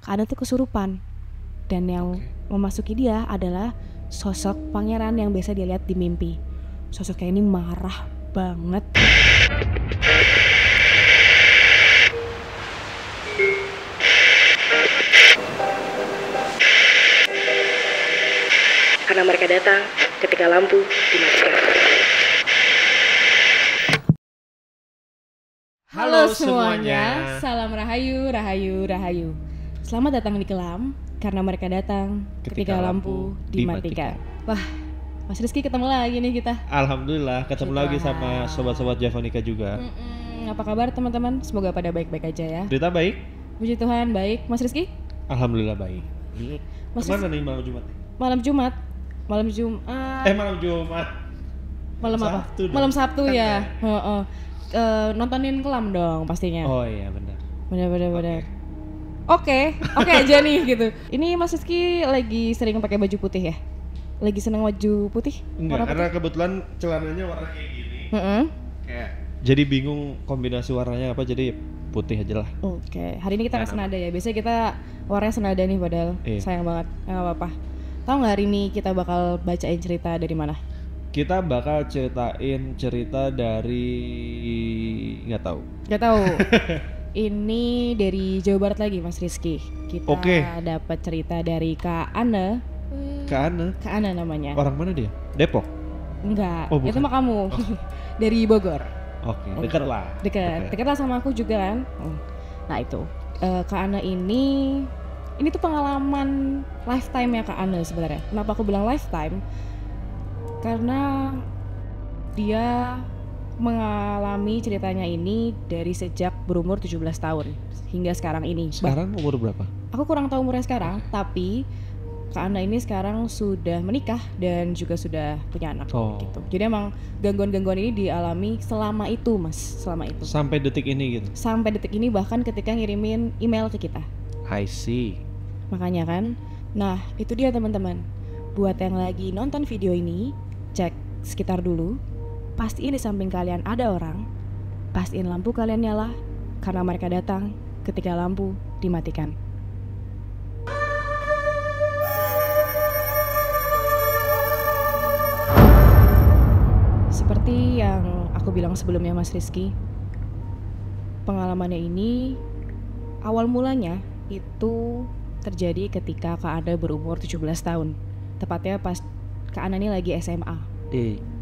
Kak Ana tuh kesurupan. Dan yang memasuki dia adalah sosok pangeran yang biasa dia lihat di mimpi. Sosoknya ini marah banget. Karena mereka datang ketika lampu dimatikan. Halo semuanya, salam rahayu, rahayu, rahayu. Selamat datang di Kelam, karena mereka datang ketika lampu dimatikan. Wah, Mas Rizky ketemu lagi nih kita. Alhamdulillah ketemu lagi sama sobat-sobat Javonika juga. Apa kabar teman-teman? Semoga pada baik-baik aja ya. Berita baik? Puji Tuhan, baik. Mas Rizky? Alhamdulillah baik. Mas Kemana nih malam Jumat? Malam Jumat. Malam Jumat. Malam Jumat. Malam apa? Sabtu dong. Malam Sabtu Kan ya. Nontonin Kelam dong pastinya. Oh iya benar. Benar. Oke aja nih gitu. Ini Mas Rizky lagi sering pakai baju putih ya? Lagi seneng baju putih? Enggak, Warna karena putih? kebetulan celananya warna kayak gini. Kayak jadi bingung kombinasi warnanya apa, jadi putih aja lah. Oke, hari ini kita nggak senada ya. Biasanya kita warnanya senada nih padahal. Iya. Sayang banget. Nggak apa-apa. Tahu nggak hari ini kita bakal bacain cerita dari mana? Kita bakal ceritain cerita dari nggak tahu. Gak tahu. Ini dari Jawa Barat lagi Mas Rizky. Kita Oke. dapat cerita dari Kak Ana. Kak Ana namanya. Orang mana dia? Depok. Enggak, Oh, bukan. itu mah kamu. Dari Bogor. Oke, dekat lah. Dekat lah sama aku juga kan. Nah itu Kak Ana ini tuh pengalaman lifetime ya Kak Ana sebenarnya. Kenapa aku bilang lifetime? Karena dia mengalami ceritanya ini dari sejak berumur 17 tahun hingga sekarang ini. Sekarang umur berapa? Aku kurang tahu umurnya sekarang, tapi Kak Ana ini sekarang sudah menikah dan juga sudah punya anak gitu. Jadi emang gangguan-gangguan ini dialami selama itu Mas, selama itu. Sampai detik ini gitu. Sampai detik ini bahkan ketika ngirimin email ke kita. I see. Makanya kan. Nah, itu dia teman-teman. Buat yang lagi nonton video ini, cek sekitar dulu. Pastiin di samping kalian ada orang. Pastiin lampu kalian nyala karena mereka datang ketika lampu dimatikan. Seperti yang aku bilang sebelumnya Mas Rizky, pengalamannya ini awal mulanya itu terjadi ketika Kak Ana berumur 17 tahun. Tepatnya pas Kak Ana ini lagi SMA.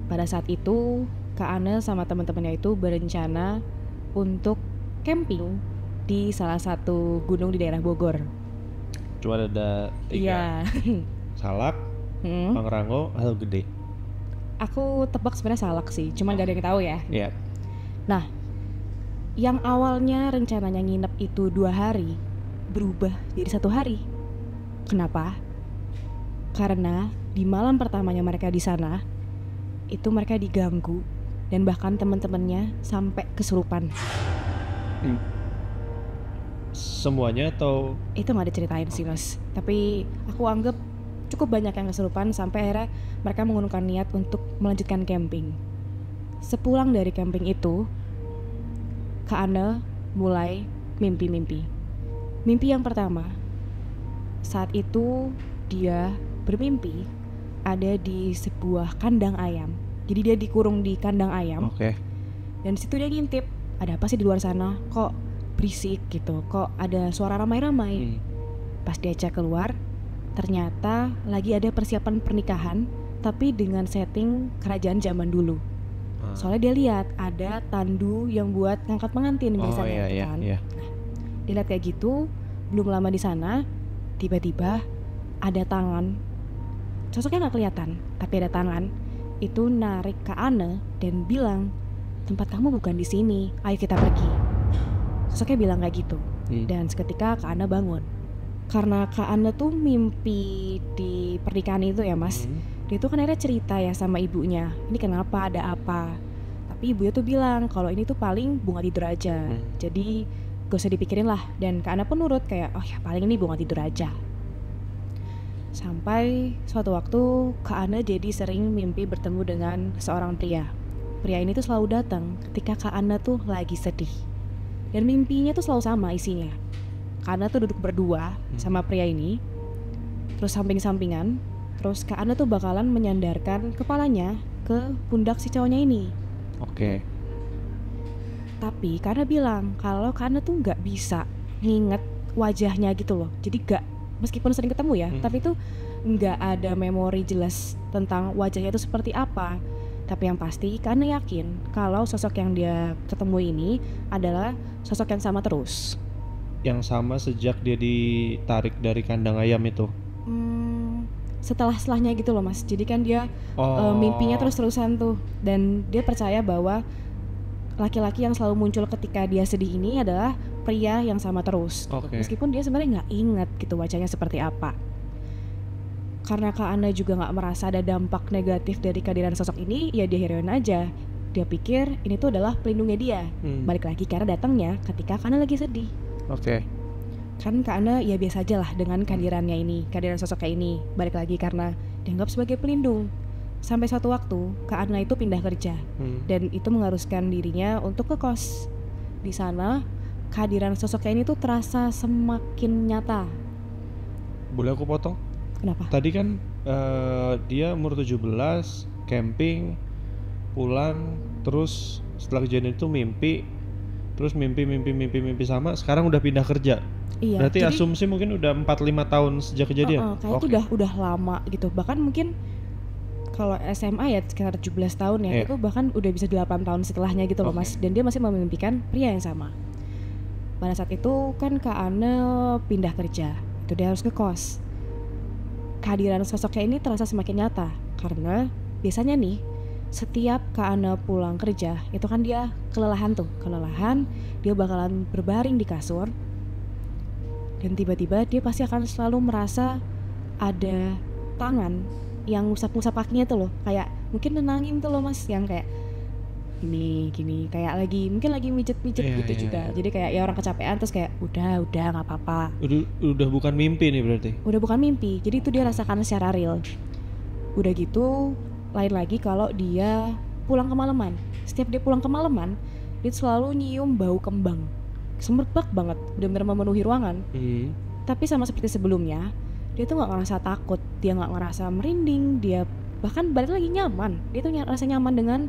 Pada saat itu Kak Ana sama teman-temannya itu berencana untuk camping di salah satu gunung di daerah Bogor. Cuma ada 3. Iya. Salak, Pangrango, atau Gede. Aku tebak sebenarnya Salak sih, cuman gak ada yang tahu ya. Iya. Nah, yang awalnya rencananya nginep itu 2 hari berubah jadi 1 hari. Kenapa? Karena di malam pertamanya mereka di sana itu mereka diganggu dan bahkan teman-temannya sampai kesurupan. Semuanya atau? Itu nggak diceritain sih Mas. Tapi aku anggap cukup banyak yang kesurupan sampai akhirnya mereka mengurungkan niat untuk melanjutkan camping. Sepulang dari camping itu, Kak Ana mulai mimpi-mimpi. Mimpi yang pertama, saat itu dia bermimpi ada di sebuah kandang ayam. Jadi dia dikurung di kandang ayam. Oke. Dan situ dia ngintip, ada apa sih di luar sana? Kok berisik gitu? Kok ada suara ramai-ramai? Pas dia cek keluar, ternyata lagi ada persiapan pernikahan, tapi dengan setting kerajaan zaman dulu. Soalnya dia lihat ada tandu yang buat ngangkat pengantin biasanya kan. Nah, dia lihat kayak gitu, belum lama di sana, tiba-tiba ada tangan. Sosoknya nggak kelihatan, tapi ada tangan. Itu narik Kak Ana dan bilang, tempat kamu bukan di sini, ayo kita pergi. Sosoknya bilang kayak gitu. Dan seketika Kak Ana bangun. Karena Kak Ana tuh mimpi di pernikahan itu ya Mas. Dia tuh kan akhirnya cerita ya sama ibunya, ini kenapa, ada apa. Tapi ibunya tuh bilang kalau ini tuh paling bunga tidur aja. Jadi gak usah dipikirin lah. Dan Kak Ana pun nurut kayak, oh ya paling ini bunga tidur aja. Sampai suatu waktu Kak Ana jadi sering mimpi bertemu dengan seorang pria. Pria ini tuh selalu datang ketika Kak Ana tuh lagi sedih. Dan mimpinya tuh selalu sama isinya. Kak Ana tuh duduk berdua sama pria ini, terus samping-sampingan, terus Kak Ana tuh bakalan menyandarkan kepalanya ke pundak si cowoknya ini. Oke. Tapi Kak Ana bilang kalau Kak Ana tuh nggak bisa nginget wajahnya gitu loh. Jadi nggak, meskipun sering ketemu ya, tapi tuh nggak ada memori jelas tentang wajahnya itu seperti apa. Tapi yang pasti Kak Ana yakin kalau sosok yang dia ketemu ini adalah sosok yang sama terus. Yang sama sejak dia ditarik dari kandang ayam itu. Setelahnya gitu loh Mas. Jadi kan dia mimpinya terus-terusan tuh. Dan dia percaya bahwa laki-laki yang selalu muncul ketika dia sedih ini adalah pria yang sama terus. Meskipun dia sebenarnya nggak ingat gitu wajahnya seperti apa. Karena Kak Ana juga nggak merasa ada dampak negatif dari kehadiran sosok ini, ya dia heroin aja. Dia pikir ini tuh adalah pelindungnya dia. Balik lagi karena datangnya ketika Kak Ana lagi sedih. Kan Kak Ana ya biasa aja lah dengan kehadirannya ini, kehadiran sosok kayak ini. Balik lagi karena dianggap sebagai pelindung. Sampai suatu waktu Kak Ana itu pindah kerja dan itu mengharuskan dirinya untuk ke kos. Di sana kehadiran sosok kayak ini tuh terasa semakin nyata. Boleh aku potong? Kenapa? Tadi kan dia umur 17, camping, pulang, terus setelah kejadian itu mimpi, terus mimpi sama, sekarang udah pindah kerja. Iya. Berarti jadi, asumsi mungkin udah 4-5 tahun sejak kejadian. Kayaknya itu udah lama gitu. Bahkan mungkin kalau SMA ya sekitar 17 tahun ya, itu bahkan udah bisa 8 tahun setelahnya gitu loh Mas. Dan dia masih memimpikan pria yang sama. Pada saat itu kan Kak Ana pindah kerja, itu dia harus ke kos. Kehadiran sosoknya ini terasa semakin nyata karena biasanya nih setiap Kak Ana pulang kerja itu kan dia kelelahan, dia bakalan berbaring di kasur dan tiba-tiba dia pasti akan selalu merasa ada tangan yang ngusap-ngusap kakinya tuh loh, kayak mungkin nenangin tuh loh Mas, yang kayak gini kayak mungkin lagi mijet-mijet gitu juga. Jadi kayak ya orang kecapean terus kayak udah nggak apa-apa. Udah bukan mimpi nih berarti. Udah bukan mimpi. Jadi itu dia rasakan secara real. Udah gitu lain lagi kalau dia pulang kemalaman. Setiap dia pulang kemalaman, dia selalu nyium bau kembang. Semerbak banget, benar-benar memenuhi ruangan. Tapi sama seperti sebelumnya, dia tuh nggak ngerasa takut, dia nggak ngerasa merinding, dia bahkan balik lagi nyaman. Dia tuh ngerasa nyaman dengan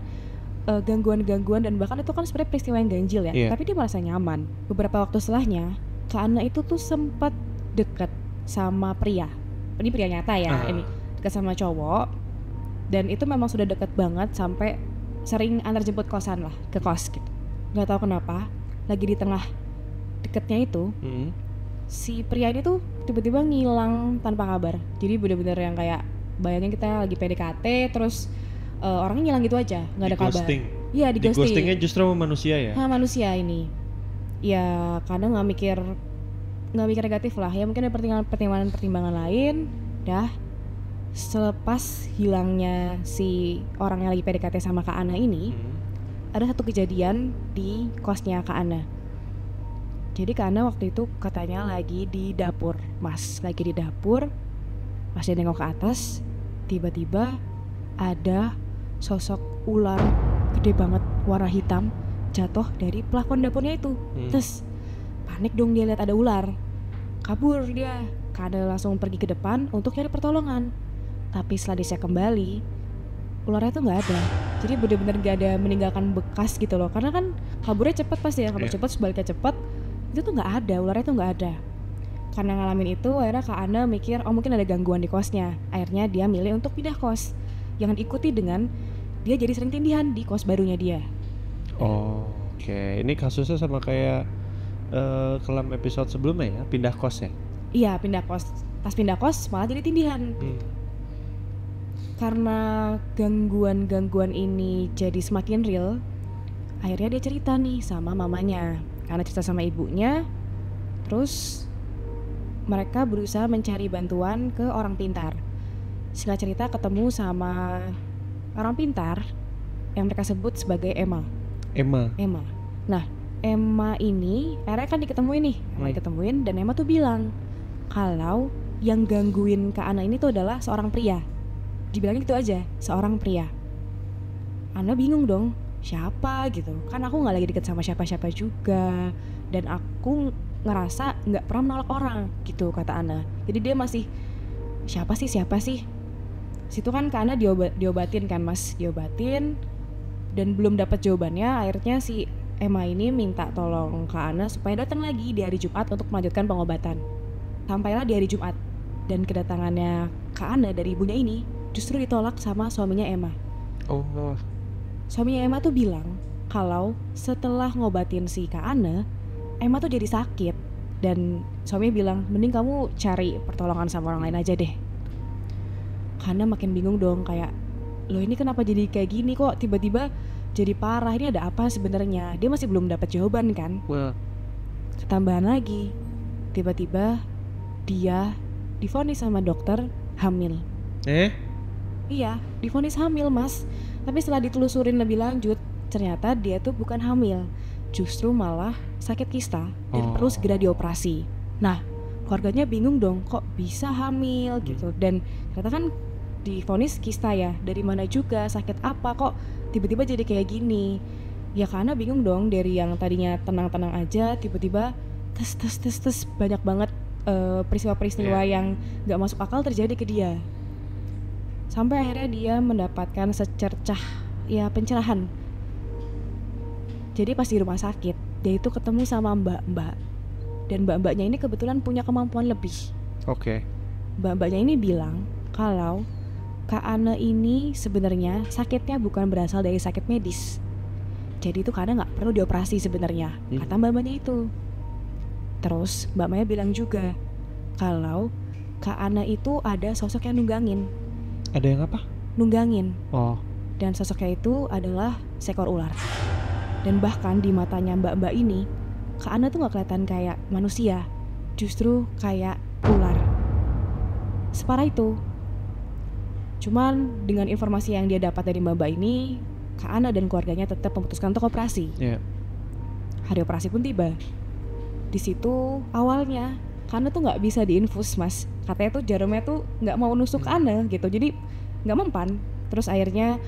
gangguan-gangguan dan bahkan itu kan sebenarnya peristiwa yang ganjil ya, tapi dia merasa nyaman. Beberapa waktu setelahnya, Kak Ana itu tuh sempat dekat sama pria. Ini pria nyata ya, ini dekat sama cowok. Dan itu memang sudah dekat banget sampai sering antar jemput kosan lah, ke kos gitu. Gak tahu kenapa, lagi di tengah deketnya itu, si pria ini tuh tiba-tiba ngilang tanpa kabar. Jadi bener-bener yang kayak bayangin kita lagi PDKT terus orangnya ngilang gitu aja, nggak ada kabar. Iya, di ghosting. Ghostingnya justru manusia ya? Manusia ini. Ya kadang nggak mikir negatif lah. Ya mungkin ada pertimbangan lain. Dah. Selepas hilangnya si orang yang lagi PDKT sama Kak Ana ini, ada satu kejadian di kosnya Kak Ana. Jadi Kak Ana waktu itu katanya lagi di dapur, Mas. Lagi di dapur, pas dia nengok ke atas, tiba-tiba ada sosok ular gede banget warna hitam jatuh dari plafon dapurnya itu. Terus panik dong dia lihat ada ular, kabur dia. Kak Ana langsung pergi ke depan untuk cari pertolongan. Tapi setelah dicek kembali, ularnya tuh nggak ada. Jadi benar-benar nggak ada meninggalkan bekas gitu loh. Karena kan kaburnya cepet pasti ya, kabur cepet, sebaliknya cepet. Itu tuh nggak ada, ularnya tuh nggak ada. Karena ngalamin itu, akhirnya Kak Ana mikir, oh mungkin ada gangguan di kosnya. Akhirnya dia milih untuk pindah kos. Yang diikuti dengan dia jadi sering tindihan di kos barunya dia. Oke. Ini kasusnya sama kayak kelam episode sebelumnya ya, pindah kos ya? Iya, pindah kos. Pas pindah kos malah jadi tindihan. Karena gangguan-gangguan ini jadi semakin real, akhirnya dia cerita nih sama mamanya. Karena cerita sama ibunya, terus mereka berusaha mencari bantuan ke orang pintar. Singkat cerita ketemu sama orang pintar yang mereka sebut sebagai Emma. Nah, Emma ini akhirnya kan diketemuin dan Emma tuh bilang kalau yang gangguin Kak Ana ini tuh adalah seorang pria. Dibilangnya gitu aja, seorang pria. Ana bingung dong, siapa gitu. Kan aku gak lagi deket sama siapa-siapa juga. Dan aku ngerasa nggak pernah menolak orang gitu, kata Ana. Jadi dia masih siapa sih. Situ kan Kak Ana diobatin kan Mas, diobatin dan belum dapat jawabannya. Akhirnya si Emma ini minta tolong Kak Ana supaya datang lagi di hari Jumat untuk melanjutkan pengobatan. Sampailah di hari Jumat, dan kedatangannya Kak Ana dari ibunya ini justru ditolak sama suaminya Emma. Oh. Suaminya Emma tuh bilang kalau setelah ngobatin si Kak Ana, Emma tuh jadi sakit, dan suaminya bilang mending kamu cari pertolongan sama orang lain aja deh. Kak Ana makin bingung dong, kayak loh ini kenapa jadi kayak gini, kok tiba-tiba jadi parah, ini ada apa sebenarnya? Dia masih belum dapat jawaban kan. Wah. Ketambahan lagi, tiba-tiba dia divonis sama dokter hamil. Iya, divonis hamil Mas. Tapi setelah ditelusurin lebih lanjut, ternyata dia tuh bukan hamil, justru malah sakit kista dan perlu segera dioperasi. Nah, keluarganya bingung dong, kok bisa hamil gitu. Dan ternyata kan divonis kista ya, dari mana juga, sakit apa kok tiba-tiba jadi kayak gini. Ya karena bingung dong, dari yang tadinya tenang-tenang aja tiba-tiba tes banyak banget peristiwa-peristiwa yang gak masuk akal terjadi ke dia. Sampai akhirnya dia mendapatkan secercah ya pencerahan. Jadi pas di rumah sakit, dia itu ketemu sama mbak-mbak. Dan mbak-mbaknya ini kebetulan punya kemampuan lebih. Oke. Mbak-mbaknya ini bilang kalau Kak Ana ini sebenarnya sakitnya bukan berasal dari sakit medis. Jadi itu Kak Ana gak perlu dioperasi sebenarnya, kata mbak-mbaknya itu. Terus mbak-mbaknya bilang juga kalau Kak Ana itu ada sosok yang nunggangin. Ada yang apa? Nunggangin. Oh. Dan sosoknya itu adalah seekor ular. Dan bahkan di matanya mbak-mbak ini, Kak Ana tuh gak kelihatan kayak manusia, justru kayak ular. Separah itu. Cuman dengan informasi yang dia dapat dari mbak-mbak ini, Kak Ana dan keluarganya tetap memutuskan untuk operasi. Hari operasi pun tiba. Di situ awalnya Kak Ana tuh nggak bisa diinfus Mas. Katanya tuh jarumnya tuh nggak mau nusuk Kak Ana gitu, jadi nggak mempan. Terus akhirnya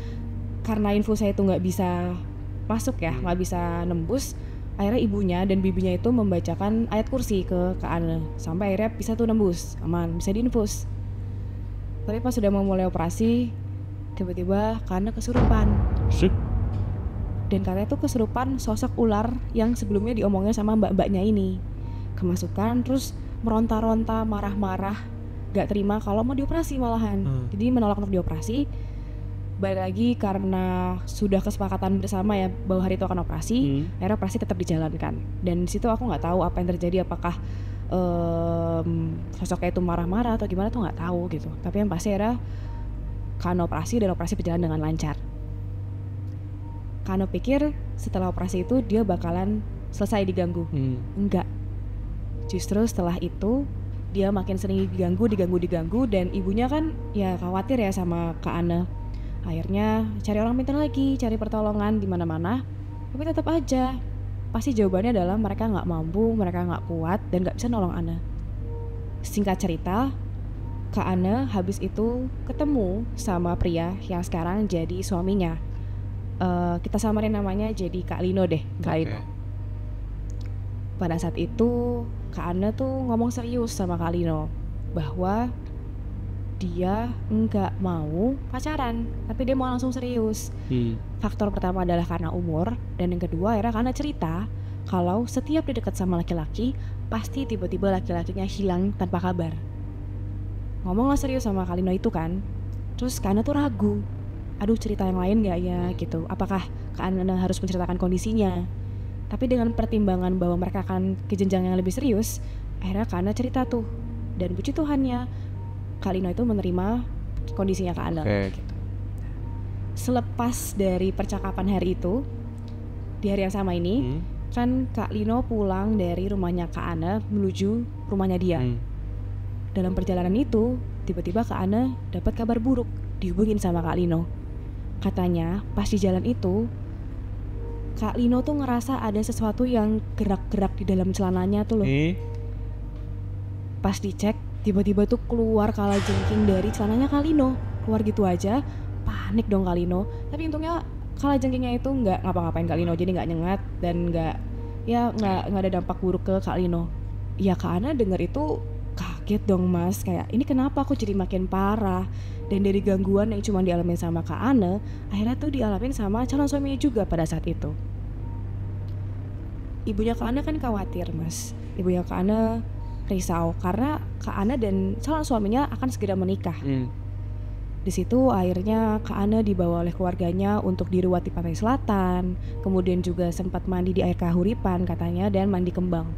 karena infusnya itu nggak bisa masuk ya, nggak bisa nembus, akhirnya ibunya dan bibinya itu membacakan ayat kursi ke Kak Ana sampai akhirnya bisa tuh nembus, aman, bisa diinfus. Tapi pas sudah mau mulai operasi, tiba-tiba Kak Ana kesurupan. Dan katanya tuh kesurupan sosok ular yang sebelumnya diomongnya sama mbak-mbaknya ini. Kemasukan terus meronta-ronta, marah-marah, gak terima kalau mau dioperasi malahan. Jadi menolak untuk dioperasi. Balik lagi karena sudah kesepakatan bersama ya bahwa hari itu akan operasi, akhirnya operasi tetap dijalankan. Dan di situ aku nggak tahu apa yang terjadi, apakah sosoknya itu marah-marah atau gimana tuh nggak tahu gitu. Tapi yang pasti akhirnya kan operasi dan operasi berjalan dengan lancar. Kano pikir setelah operasi itu dia bakalan selesai diganggu. Enggak. Justru setelah itu dia makin sering diganggu dan ibunya kan ya khawatir ya sama Kak Ana. Akhirnya cari orang pintar lagi, cari pertolongan di mana-mana. Tapi tetap aja pasti jawabannya adalah mereka nggak mampu, mereka nggak kuat dan nggak bisa nolong Ana. Singkat cerita, Kak Ana habis itu ketemu sama pria yang sekarang jadi suaminya. Kita samarin namanya jadi Kak Lino deh, Kak Lino. Pada saat itu Kak Ana tuh ngomong serius sama Kak Lino bahwa dia nggak mau pacaran, tapi dia mau langsung serius. Faktor pertama adalah karena umur, dan yang kedua akhirnya karena cerita kalau setiap dia dekat sama laki-laki pasti tiba-tiba laki-lakinya hilang tanpa kabar. Ngomonglah serius sama Kak Lino itu kan, terus Kak Ana tuh ragu. Aduh, cerita yang lain gak ya gitu, apakah Kak Ana harus menceritakan kondisinya. Tapi dengan pertimbangan bahwa mereka akan ke jenjang yang lebih serius, akhirnya Kak Ana cerita tuh. Dan puji Tuhannya Kak Lino itu menerima kondisinya Kak Ana gitu. Selepas dari percakapan hari itu, di hari yang sama ini kan Kak Lino pulang dari rumahnya Kak Ana menuju rumahnya dia. Dalam perjalanan itu tiba-tiba Kak Ana dapat kabar buruk, dihubungin sama Kak Lino. Katanya pas di jalan itu Kak Lino tuh ngerasa ada sesuatu yang gerak-gerak di dalam celananya tuh loh. Pas dicek tiba-tiba tuh keluar kalajengking dari celananya Kak Lino. Keluar gitu aja, panik dong Kak Lino. Tapi untungnya kalajengkingnya itu nggak ngapa-ngapain Kak Lino, jadi nggak nyengat dan nggak ada dampak buruk ke Kak Lino. Ya Kak Ana denger itu kaget dong mas, kayak ini kenapa aku jadi makin parah. Dan dari gangguan yang cuma dialamin sama Kak Ana, akhirnya tuh dialamin sama calon suaminya juga pada saat itu. Ibunya Kak Ana kan khawatir mas, ibunya Kak Ana risau karena Kak Ana dan calon suaminya akan segera menikah. Di situ akhirnya Kak Ana dibawa oleh keluarganya untuk diruat di pantai selatan, kemudian juga sempat mandi di air kahuripan katanya dan mandi kembang.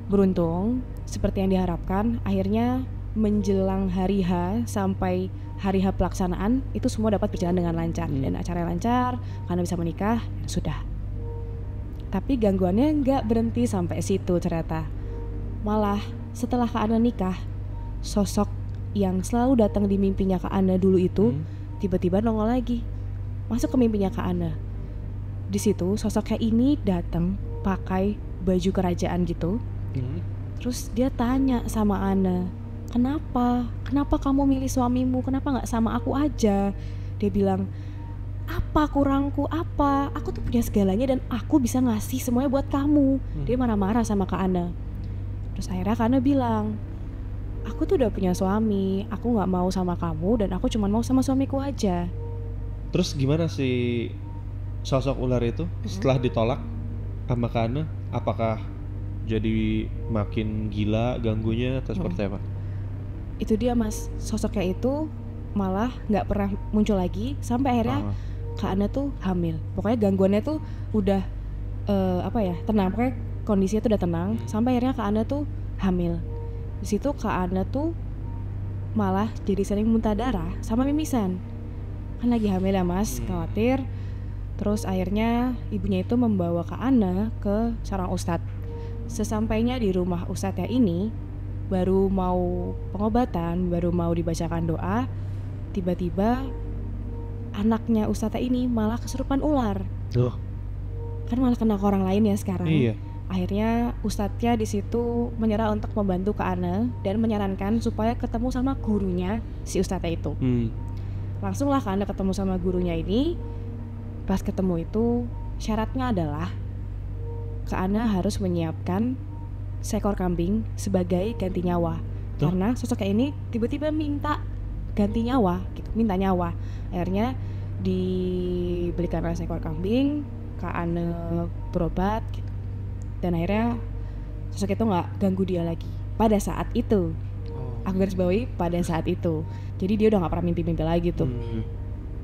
Beruntung, seperti yang diharapkan, akhirnya menjelang hari H sampai hari H pelaksanaan itu semua dapat berjalan dengan lancar dan acara lancar, karena bisa menikah, ya sudah. Tapi gangguannya nggak berhenti sampai situ ternyata. Malah setelah Kak Ana nikah, sosok yang selalu datang di mimpinya Kak Ana dulu itu tiba-tiba nongol lagi, masuk ke mimpinya Kak Ana. Di situ sosoknya ini datang pakai baju kerajaan gitu. Terus dia tanya sama Ana, Kenapa kamu milih suamimu? Kenapa gak sama aku aja? Dia bilang, apa kurangku? Apa? Aku tuh punya segalanya dan aku bisa ngasih semuanya buat kamu. Dia marah-marah sama Kak Ana. Terus akhirnya Kak Ana bilang, aku tuh udah punya suami, aku gak mau sama kamu dan aku cuma mau sama suamiku aja. Terus gimana si sosok ular itu setelah ditolak sama Kak Ana? Apakah jadi makin gila ganggunya atau seperti apa? Itu dia mas, sosoknya itu malah gak pernah muncul lagi sampai akhirnya Kak Ana tuh hamil. Pokoknya gangguannya tuh udah tenang, pokoknya kondisinya tuh udah tenang sampai akhirnya Kak Ana tuh hamil. Di situ Kak Ana tuh malah jadi sering muntah darah sama mimisan. Kan lagi hamil ya mas, khawatir. Terus akhirnya ibunya itu membawa Kak Ana ke seorang ustadz. Sesampainya di rumah ustadznya ini, baru mau pengobatan, baru mau dibacakan doa, tiba-tiba anaknya ustadznya ini malah kesurupan ular. Kan malah kena ke orang lain ya sekarang. Iya. Akhirnya ustadznya di situ menyerah untuk membantu Kak Ana dan menyarankan supaya ketemu sama gurunya si ustadznya itu. Langsunglah Kak Ana ketemu sama gurunya ini. Pas ketemu itu syaratnya adalah Kak Ana harus menyiapkan seekor kambing sebagai ganti nyawa. Karena sosoknya ini tiba-tiba minta ganti nyawa gitu, minta nyawa. Akhirnya dibelikanlah seekor kambing, Kak Ana berobat gitu. Dan akhirnya sosok itu gak ganggu dia lagi pada saat itu. Aku garis bawahi pada saat itu. Jadi dia udah gak pernah mimpi-mimpi lagi tuh.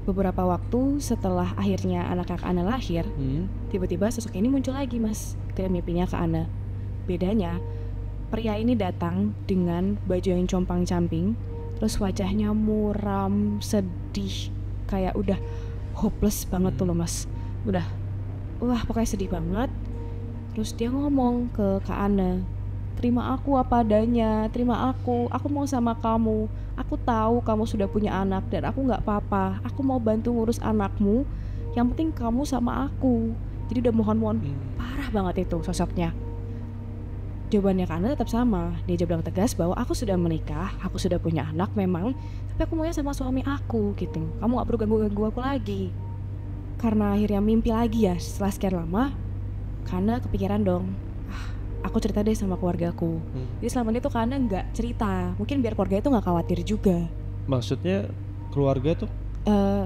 Beberapa waktu setelah akhirnya anak Kak Ana lahir, tiba-tiba sosok ini muncul lagi mas dalam mimpinya Kak Ana. Bedanya, pria ini datang dengan baju yang compang-camping, terus wajahnya muram, sedih, kayak udah hopeless banget tuh loh mas. Udah, pokoknya sedih banget. Terus dia ngomong ke Kak Ana, terima aku apa adanya, terima aku mau sama kamu. Aku tahu kamu sudah punya anak dan aku gak apa-apa, aku mau bantu ngurus anakmu, yang penting kamu sama aku. Jadi udah mohon-mohon parah banget itu sosoknya. Jawabannya Kak Ana tetap sama. Dia bilang tegas bahwa aku sudah menikah, aku sudah punya anak memang, tapi aku maunya sama suami aku gitu. Kamu gak perlu ganggu-ganggu aku lagi. Karena akhirnya mimpi lagi ya setelah sekian lama, Kak Ana kepikiran dong, aku cerita deh sama keluargaku. Jadi selama ini tuh Kak Ana gak cerita, mungkin biar keluarga itu gak khawatir juga. Maksudnya keluarga tuh?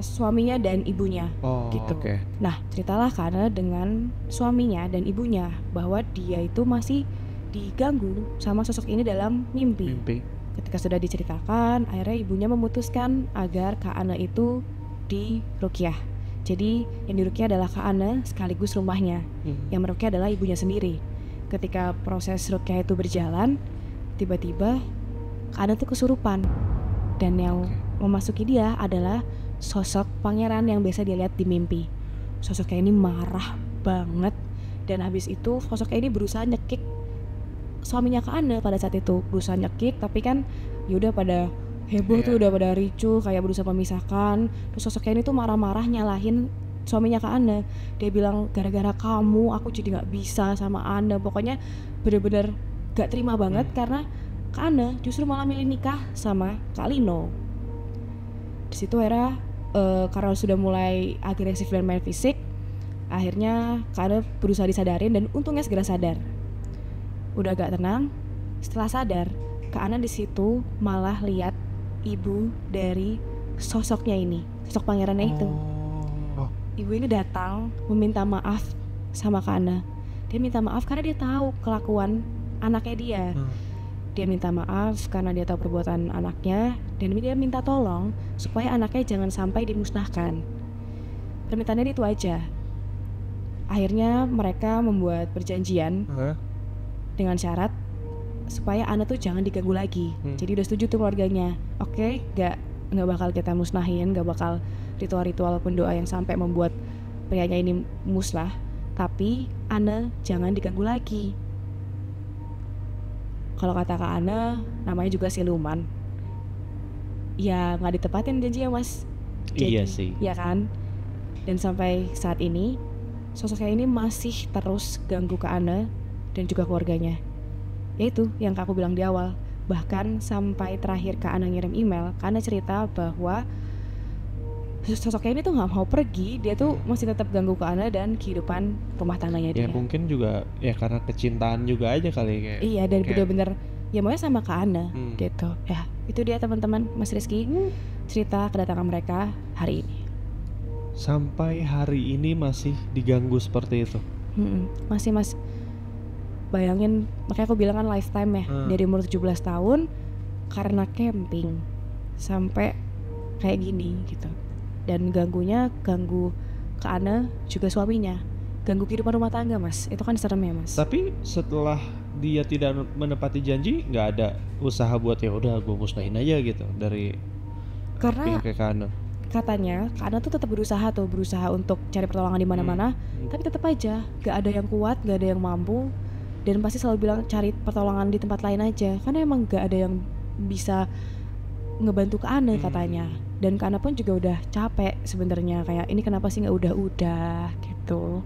Suaminya dan ibunya gitu. Nah ceritalah Kak Ana dengan suaminya dan ibunya bahwa dia itu masih diganggu sama sosok ini dalam mimpi. Ketika sudah diceritakan, akhirnya ibunya memutuskan agar Kak Ana itu diruqyah. Jadi yang diruqyah adalah Kak Ana sekaligus rumahnya. Yang meruqyah adalah ibunya sendiri. Ketika proses ruqyah itu berjalan, tiba-tiba Kak Ana tuh kesurupan. Dan yang memasuki dia adalah sosok pangeran yang biasa dia lihat di mimpi. Sosoknya ini marah banget. Dan habis itu sosoknya ini berusaha nyekik suaminya Kak Ana pada saat itu, berusaha nyekik, tapi kan yaudah pada heboh tuh, udah pada ricuh, kayak berusaha memisahkan. Terus sosoknya ini tuh marah-marah nyalahin suaminya Kak Ana. Dia bilang gara-gara kamu aku jadi gak bisa sama Anda. Pokoknya bener-bener gak terima banget karena Kak Ana justru malah milih nikah sama Kak Lino. Di situ era karena sudah mulai agresif dan main fisik, akhirnya Kak Ana berusaha disadarin dan untungnya segera sadar. Udah agak tenang, setelah sadar, Kak Ana di situ malah lihat ibu dari sosoknya ini, sosok pangerannya itu. Oh. Ibu ini datang meminta maaf sama Kak Ana. Dia minta maaf karena dia tahu kelakuan anaknya dia. Dia minta maaf karena dia tahu perbuatan anaknya, dan dia minta tolong supaya anaknya jangan sampai dimusnahkan. Permintaannya itu aja. Akhirnya mereka membuat perjanjian dengan syarat supaya Ana tuh jangan diganggu lagi. Jadi udah setuju tuh keluarganya. Oke, nggak bakal kita musnahin, nggak bakal ritual-ritual pun doa yang sampai membuat prianya ini musnah. Tapi Ana jangan diganggu lagi. Kalau kata Kak Ana, namanya juga siluman. Ya nggak ditepatin janjinya Mas. Iya sih. Ya kan. Dan sampai saat ini sosoknya ini masih terus ganggu Kak Ana dan juga keluarganya. Yaitu yang aku bilang di awal. Bahkan sampai terakhir Kak Ana ngirim email, Kak Ana cerita bahwa sosoknya ini tuh gak mau pergi. Dia tuh masih tetap ganggu Kak Ana dan kehidupan rumah tangganya dia. Ya mungkin juga ya karena kecintaan juga aja kali kayak. Iya, dan bener-bener ya maunya sama Kak Ana gitu. Ya itu dia teman-teman, Mas Rizky, cerita kedatangan mereka hari ini. Sampai hari ini masih diganggu seperti itu. Masih Mas. Bayangin, makanya aku bilang kan lifetime ya. Dari umur 17 tahun karena camping sampai kayak gini gitu. Dan ganggu Kak Ana juga suaminya. Ganggu kehidupan rumah tangga Mas. Itu kan serem ya Mas. Tapi setelah dia tidak menepati janji, nggak ada usaha buat ya udah gue musnahin aja gitu dari karena pihak Kak Ana. Katanya Kak Ana tuh tetap berusaha untuk cari pertolongan di mana-mana, tapi tetap aja gak ada yang kuat, gak ada yang mampu, dan pasti selalu bilang cari pertolongan di tempat lain aja, karena emang gak ada yang bisa ngebantu Kak Ana katanya. Dan Kak Ana pun juga udah capek sebenarnya, kayak ini kenapa sih nggak udah gitu.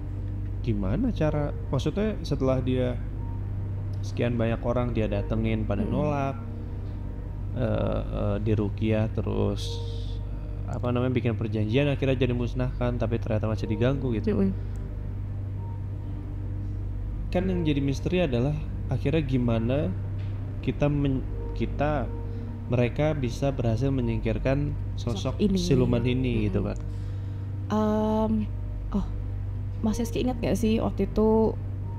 Gimana cara, maksudnya setelah dia sekian banyak orang dia datengin pada nolak, diruqyah terus bikin perjanjian akhirnya jadi musnahkan, tapi ternyata masih diganggu gitu. Kan yang jadi misteri adalah akhirnya gimana mereka bisa berhasil menyingkirkan sosok siluman ini gitu kan. Mas Rizky ingat gak sih waktu itu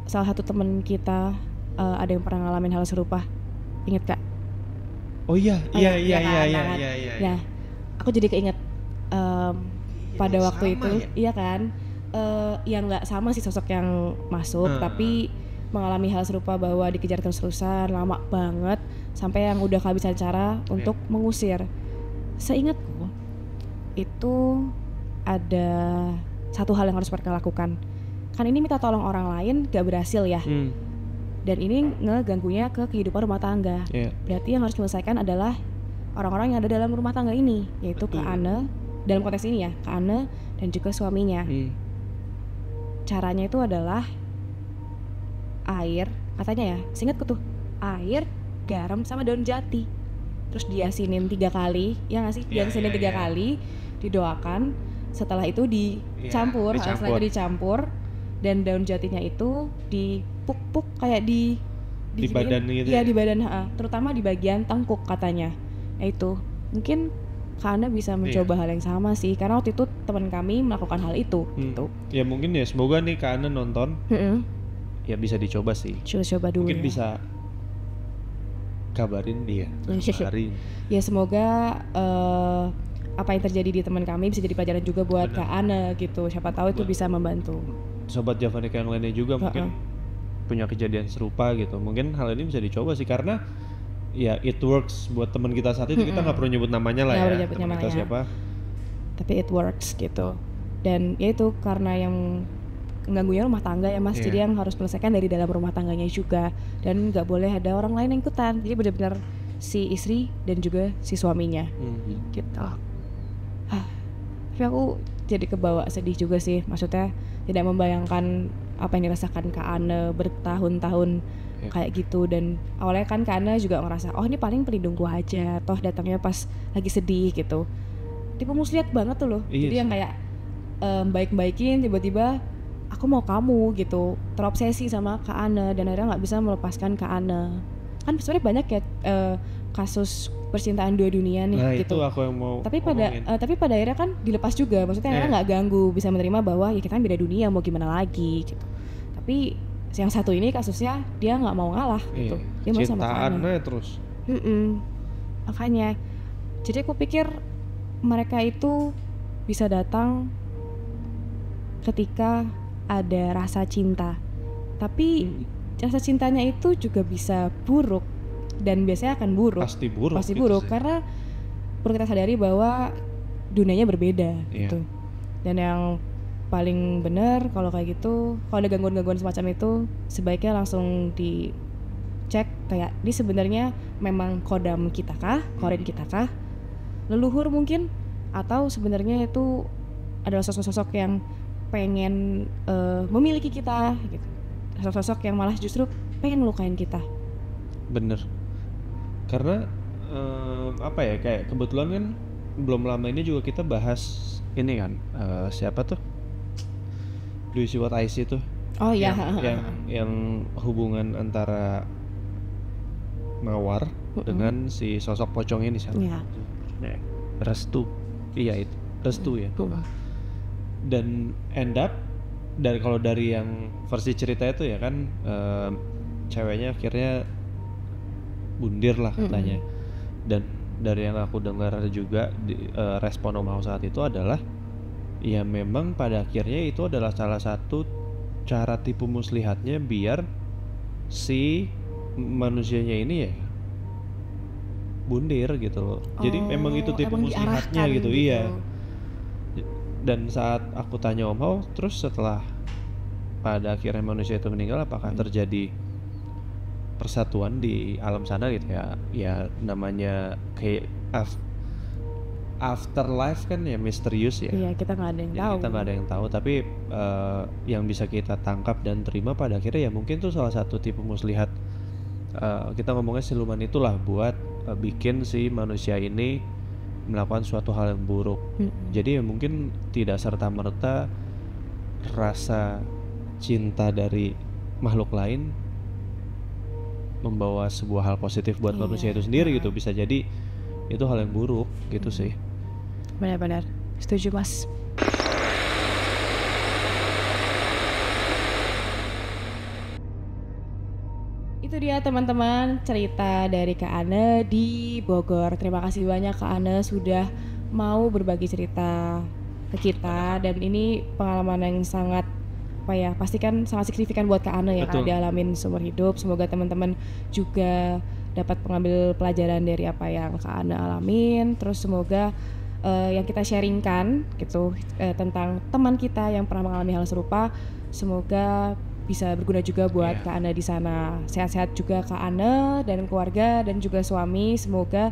salah satu teman kita ada yang pernah ngalamin hal serupa, inget Kak? Oh iya. Nah, aku jadi keinget pada waktu itu ya? Iya kan, yang nggak sama sih sosok yang masuk, tapi mengalami hal serupa bahwa dikejar terus-terusan lama banget sampai yang udah kehabisan cara untuk mengusir. Seingatku itu ada satu hal yang harus mereka lakukan. Kan ini minta tolong orang lain gak berhasil ya. Dan ini ngeganggunya ke kehidupan rumah tangga. Berarti yang harus diselesaikan adalah orang-orang yang ada dalam rumah tangga ini, yaitu Kak Ana, dalam konteks ini ya, Kak Ana dan juga suaminya. Caranya itu adalah air, katanya ya, seingatku tuh, air, garam sama daun jati. Terus diasinin 3 kali, ya nggak sih? Diasinin 3 kali, didoakan. Setelah itu dicampur, setelah itu dicampur, dan daun jatinya itu dipuk-puk kayak di badan gitu. Iya, di badan, terutama di bagian tengkuk katanya. Nah itu mungkin Kak Ana bisa mencoba hal yang sama sih, karena waktu itu teman kami melakukan hal itu gitu. Ya mungkin ya semoga nih Kak Ana nonton, ya bisa dicoba sih. Coba dulu. Mungkin bisa kabarin dia. Ya semoga apa yang terjadi di teman kami bisa jadi pelajaran juga buat Kak Ana gitu. Siapa tahu itu bisa membantu. Sobat Javanika yang lainnya juga mungkin punya kejadian serupa gitu. Mungkin hal ini bisa dicoba sih, karena ya it works buat teman kita saat itu. Kita nggak perlu nyebut namanya lah ya, teman kita siapa. Tapi it works gitu. Dan ya itu karena yang mengganggunya rumah tangga ya Mas, jadi yang harus menyelesaikan dari dalam rumah tangganya juga, dan nggak boleh ada orang lain yang ikutan. Jadi benar-benar si istri dan juga si suaminya gitu. Tapi aku jadi kebawa sedih juga sih, maksudnya tidak membayangkan apa yang dirasakan Kak Ana bertahun-tahun kayak gitu. Dan awalnya kan Kak Ana juga ngerasa oh ini paling pelindungku aja, toh datangnya pas lagi sedih gitu. Tipe muslihat banget tuh loh. Jadi yang kayak baik-baikin, tiba-tiba aku aku mau kamu gitu, terobsesi sama Kak Ane dan akhirnya nggak bisa melepaskan Kak Ane. Kan sebenarnya banyak ya kasus percintaan dua dunia nih Nah gitu. itu aku yang mau Tapi ngomongin. pada akhirnya kan dilepas juga, maksudnya akhirnya nggak ganggu, bisa menerima bahwa ya kita kan beda dunia, mau gimana lagi gitu. Tapi yang satu ini kasusnya dia nggak mau ngalah gitu, dia mau sama Kak Ane. Cintaannya terus. Makanya, jadi aku pikir mereka itu bisa datang ketika ada rasa cinta, tapi rasa cintanya itu juga bisa buruk dan biasanya akan buruk. Pasti buruk. Pasti gitu buruk sih. karena perlu kita sadari bahwa dunianya berbeda gitu. Dan yang paling benar kalau kayak gitu, kalau ada gangguan-gangguan semacam itu, sebaiknya langsung dicek kayak ini sebenarnya memang kodam kita kah, korin kita kah, leluhur mungkin, atau sebenarnya itu adalah sosok-sosok yang pengen memiliki kita gitu. Sosok-sosok yang malah justru pengen ngelukain kita. Bener. Karena apa ya, kayak kebetulan kan belum lama ini juga kita bahas ini kan, siapa tuh? Do You See What I See tuh. Oh iya. Yang hubungan antara Mawar dengan si sosok pocong ini siapa? Iya. Restu. Iya itu. Restu ya. Dan end up kalau dari yang versi cerita itu ya kan, ceweknya akhirnya bundir lah katanya. Dan dari yang aku dengar juga respon Om Hao saat itu adalah ya memang pada akhirnya itu adalah salah satu cara tipu muslihatnya biar si manusianya ini ya bundir gitu loh. Jadi memang itu tipu muslihatnya gitu. Iya. Dan saat aku tanya Om Hao, terus setelah pada akhirnya manusia itu meninggal, apakah terjadi persatuan di alam sana gitu ya? Ya namanya kayak afterlife kan ya misterius ya. Iya, kita nggak ada yang tahu. Kita nggak ada yang tahu, tapi yang bisa kita tangkap dan terima pada akhirnya ya mungkin tuh salah satu tipu muslihat, kita ngomongnya siluman itulah buat bikin si manusia ini melakukan suatu hal yang buruk. Jadi ya mungkin tidak serta-merta rasa cinta dari makhluk lain membawa sebuah hal positif buat manusia itu sendiri gitu. Bisa jadi itu hal yang buruk gitu sih. Benar-benar setuju Mas. Itu dia teman-teman cerita dari Kak Ane di Bogor. Terima kasih banyak Kak Ane sudah mau berbagi cerita ke kita, dan ini pengalaman yang sangat pasti kan sangat signifikan buat Kak Ane ya, karena dialamin seumur hidup. Semoga teman-teman juga dapat mengambil pelajaran dari apa yang Kak Ane alamin. Terus semoga yang kita sharingkan gitu tentang teman kita yang pernah mengalami hal serupa, semoga bisa berguna juga buat Kak Ane di sana. Sehat-sehat juga Kak Ane dan keluarga dan juga suami. Semoga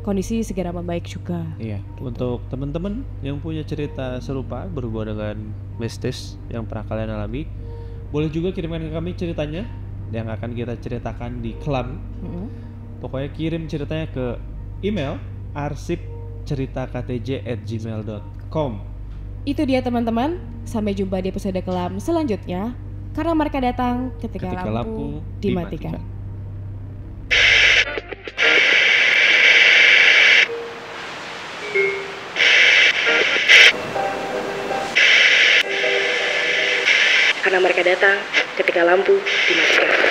kondisi segera membaik juga. Iya. Gitu. Untuk teman-teman yang punya cerita serupa berhubungan dengan mistis yang pernah kalian alami, boleh juga kirimkan ke kami ceritanya yang akan kita ceritakan di Kelam. Pokoknya kirim ceritanya ke email arsipceritaktj@gmail.com. Itu dia teman-teman. Sampai jumpa di episode Kelam selanjutnya. Karena mereka datang ketika lampu dimatikan. Karena mereka datang ketika lampu dimatikan.